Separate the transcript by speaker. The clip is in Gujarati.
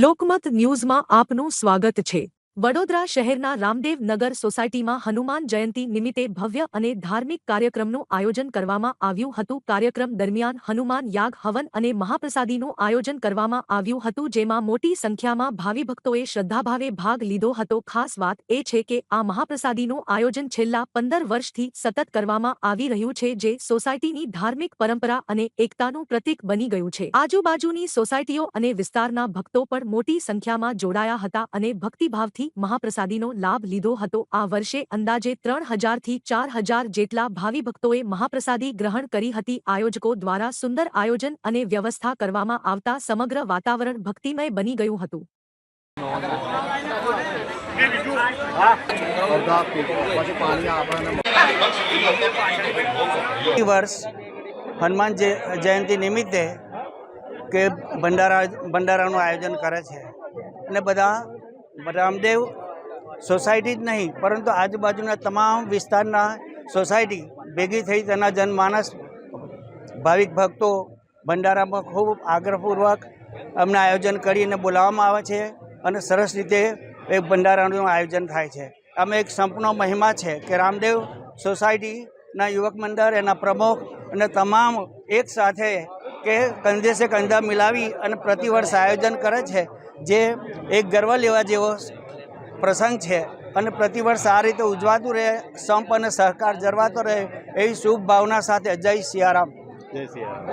Speaker 1: લોકમત ન્યૂઝમાં આપનું સ્વાગત છે। વડોદરા શહેરના રામદેવ નગર સોસાયટીમાં હનુમાન જયંતી નિમિત્તે ભવ્ય અને ધાર્મિક કાર્યક્રમનું આયોજન કરવામાં આવ્યું હતું। કાર્યક્રમ દરમિયાન હનુમાન યાગ હવન અને મહાપ્રસાદીનું આયોજન કરવામાં આવ્યું હતું, જેમાં મોટી સંખ્યામાં ભાવિ ભક્તોએ શ્રદ્ધાભાવે ભાગ લીધો હતો। ખાસ વાત એ છે કે આ મહાપ્રસાદીનું આયોજન છેલ્લા 15 વર્ષથી સતત કરવામાં આવી રહ્યું છે, જે સોસાયટીની ધાર્મિક પરંપરા અને એકતાનું પ્રતીક બની ગયું છે। આજુબાજુની સોસાયટીઓ અને વિસ્તારના ભક્તો પણ મોટી સંખ્યામાં જોડાયા હતા અને ભક્તિભાવથી મહાપ્રસાદીનો લાભ લીધો હતો। આ વર્ષે અંદાજે 3000 થી 4000 જેટલા ભાવિ ભક્તોએ મહાપ્રસાદી ગ્રહણ કરી હતી। આયોજકો દ્વારા સુંદર આયોજન અને વ્યવસ્થા કરવામાં આવતા સમગ્ર વાતાવરણ ભક્તિમય બની ગયું હતું।
Speaker 2: वर्ष हनुमान जयंती निमित्ते के भंडाराનું આયોજન કરે છે અને બધા રામદેવ સોસાયટી જ નહીં પરંતુ આજુબાજુના તમામ વિસ્તારના સોસાયટી ભેગી થઈ તેના જનમાનસ ભાવિક ભક્તો ભંડારામાં ખૂબ આગ્રહપૂર્વક અમને આયોજન કરીને બોલાવવામાં આવે છે અને સરસ રીતે એક ભંડારાનું આયોજન થાય છે। આમાં એક સંપનો મહિમા છે કે રામદેવ સોસાયટીના યુવક મંડળ, એના પ્રમુખ અને તમામ એક સાથે કે કંધે સે કંધા મિલાવી અને પ્રતિવર્ષ આયોજન કરે છે, જે એક ગર્વ લેવા જેવો પ્રસંગ છે અને પ્રતિવર્ષ આ રીતે ઉજવાતું રહે, સંપ અને સહકાર જળવાતો રહે એવી શુભ ભાવના સાથે જય સિયારામ।
Speaker 3: જય સિયારામ।